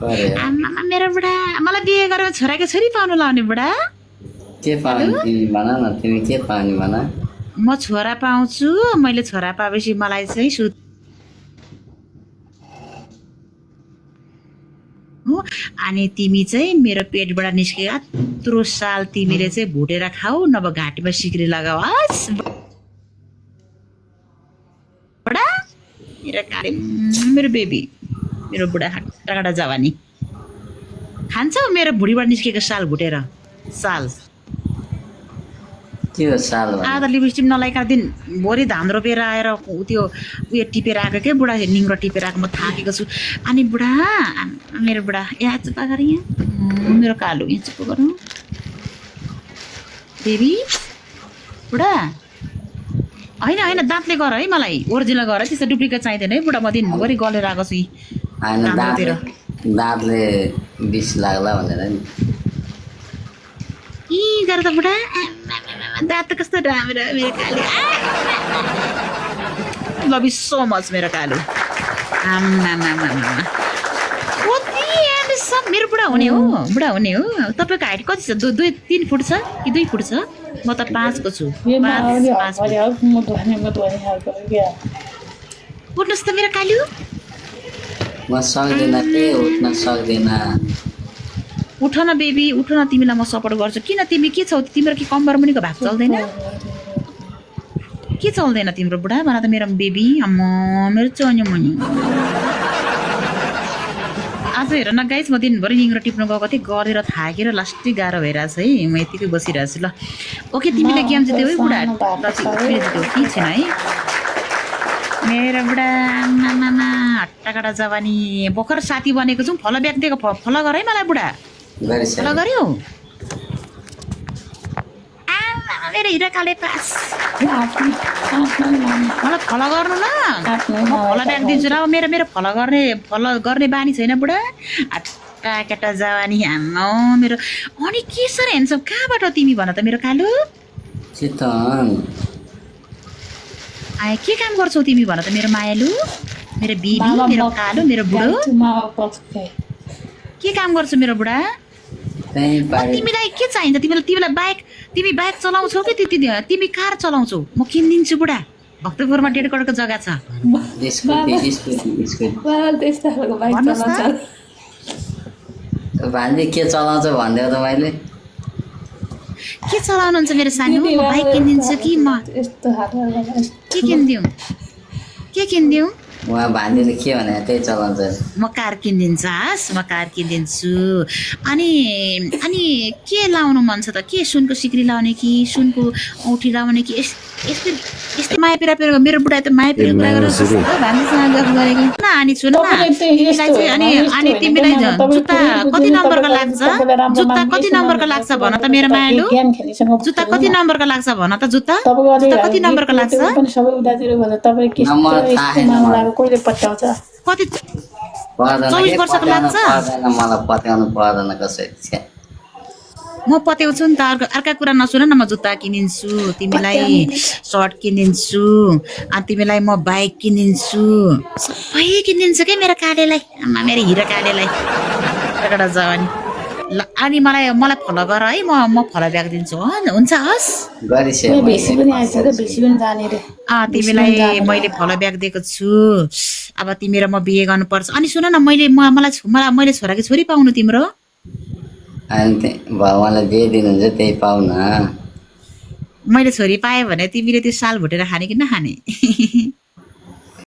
आमा मेरो बुढा मलाई बिहे गरेर छोराको छोरी पाउनु लाउने बुढा के पाउने तिमी भन न तिमी के पाउने भन म छोरा पाउँछु मैले छोरा पाएपछि मलाई चाहिँ अनि तिमी चाहिँ मेरो पेटबाट निस्केका यत्रो साल तिमीले चाहिँ भुटेर खाऊ नभए घाँटीमा सिक्री लगाओस् बुढा मेरो काले मेरो बेबी मेरो बुढा हट्टाकटा जवानी खान्छौ मेरो भुँडीबाट निस्केको साल भुटेर साल के हो साल आधा लिपस्टिक नलाइका दिन भोलि धान रोपेर आएर त्यो उयो टिपेर आएको के बुढा निङ्ग्रो टिपेर आएको म थाकेको छु अनि बुढा मेरो बुढा यहाँ चुप्पा गर यहाँ मेरो कालो यहाँ चुप्पो गरौँ बेबी बुढा होइन होइन दाँतले गर है मलाई ओरिजिनल गर त्यस्तो डुप्लिकेट चाहिँदैन है बुढा म दिनभरि गलेर आएको छु दाँतले विष लाग्ला भनेर नि गर त बुढा दाँत त कस्तो राम्रो मेरो कालो लभ यु सो मच मेरो कालो मेरो बुढा हुने हो तपाईँको हाइट कति छ 3 फुट छ कि 2 फुट छ म त 5 को छु उठ्नुहोस् त मेरो कालु म सक्दिनँ के उठ्न सक्दिनँ उठ न बेबी उठ न तिमीलाई म सपोर्ट गर्छु किन तिमी के छौ तिम्रो कि कम्बर मुनिको भाग चल्दैन के चल्दैन तिम्रो बुढा भन त मेरो बेबी अम्म मेरो चन्यो मुनि आज हेर न गाइस म दिनभरि निङ्ग्रो टिप्नु गएको थिएँ गरेर थाकेर लास्टै गाह्रो भइरहेछ है म यतिकै बसिरहेको छु ल ओके तिमीले गेम जित्यौ है बुढा जित्यौ के छैन है मेरो बुढा मामा हट्टाकटा जवानी भर्खर साथी बनेको छौँ फलो ब्याग दिएको फलो गर है मलाई बुढा फलो गर्यो मेरो हिरा काले पास मलाई फलो गर्नु ल म फलो ब्याग दिन्छु र मेरो फलो गर्ने बानी छैन बुढा हट्टा केटा जवानी आम्मा मेरो अनि के सर हेर्छ कहाँबाट तिमी भन त मेरो कालो आए के काम गर्छौ तिमी भन त मेरो मायालु मेरो बिबी मेरो कालो मेरो बुढो के काम गर्छौ मेरो बुढा तिमीलाई के चाहिन्छ तिमीलाई तिमी बाइक चलाउँछौ कि तिमी कार चलाउँछौ म किनिदिन्छु बुढा भक्तपुरमा 1.5 करोडको जग्गा छ भान्जी के चलाउँछ भनिदेऊ त मैले के चलाउनुहुन्छ मेरो सानो म बाइक किनिदिन्छु कि म के किनिदिउँ उहाँ भान्जीले के भने त्यही चलाउँछ म कार किनिदिन्छु अनि के लाउनु मन छ त के सुनको सिक्री लाउने कि सुनको औँठी लाउने कि यस्तै माया पिरा मेरो बुढा त माया पिरा कुरा गरेर भान्जीसँग गफ गरेको न अनि सुन न तिमीलाई चाहिँ अनि तिमीलाई जुत्ता कति नम्बरको लाग्छ भन त मेरो मायालु जुत्ता कति नम्बरको लाग्छ भन त जुत्ता कति नम्बरको लाग्छ कति 24 वर्षको लाग्छ मलाई पत्याउनु पर्दैन कसरी म पत्याउँछु नि त अर्का कुरा नसुन न म जुत्ता किनिदिन्छु तिमीलाई सर्ट किनिदिन्छु अनि तिमीलाई म बाइक किनिदिन्छु सबै किनिदिन्छु के मेरो कालेलाई आमा मेरो हिरा कालेलाई एउटा जवानी ल अनि मलाई फलो गर है म फलो ब्याग दिन्छु हुन्छ हस् तिमीलाई मैले फलो ब्याग दिएको छु अब तिमी र म बिहे गर्नुपर्छ अनि सुन न मैले छोराकी छोरी पाउनु तिम्रो भगवानले जे दिनुहुन्छ त्यही पाउन मैले छोरी पाएँ भने तिमीले त्यो साल भुटेर खाने कि नखाने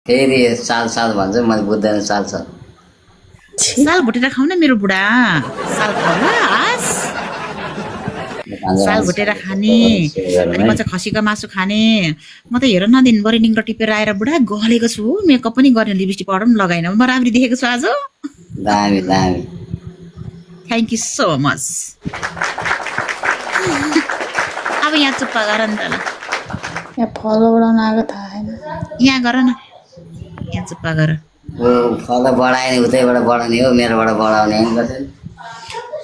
फेरि साल भन्छ मैले बुझ्दैन साल भुटेर खाऊ न मेरो बुढा साल भुटेर खाने अनि म चाहिँ खसीको मासु खाने म त हेर न दिनभरि निङ्ग्रो टिपेर आएर बुढा गलेको छु मेकअप पनि गर्ने लिपस्टिक पाउडर पनि लगाइन म राम्री देखेको छु आज दामी थ्याङ्क यू सो मच अब यहाँ चुप्पा गर नि त ल यहाँ फलो बढाउन आएको थाहा छैन यहाँ गर न यहाँ चुप्पा गर फलो बढाएन उतैबाट बढाउने हो मेरोबाट बढाउने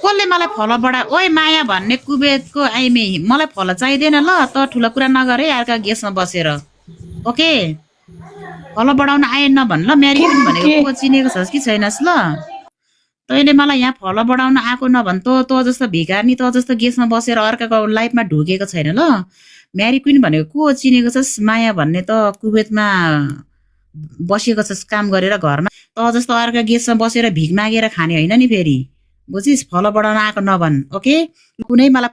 कसले मलाई फलो बढा ओए माया भन्ने कुबेतको आइमे मलाई फलो चाहिँदैन ल त ठुलो कुरा नगरे अर्का गेसमा बसेर ओके फलो बढाउन आएन भन् ल म्यारी पनि भनेको चिनेको छस् कि छैनस् ल तैँले मलाई यहाँ फलो बढाउन आएको नभन् त जस्तो भिखारी त जस्तो गेस्टमा बसेर अर्काको लाइफमा ढोकेको छैन ल। म्यारी क्विन भनेको को चिनेको छस्? माया भन्ने त कुवेतमा बसेको छस् काम गरेर घरमा। त जस्तो अर्का गेस्टमा बसेर भिख मागेर खाने होइन नि फेरि, बुझिस्? फलो बढाउन आएको नभन्, ओके? कुनै मलाई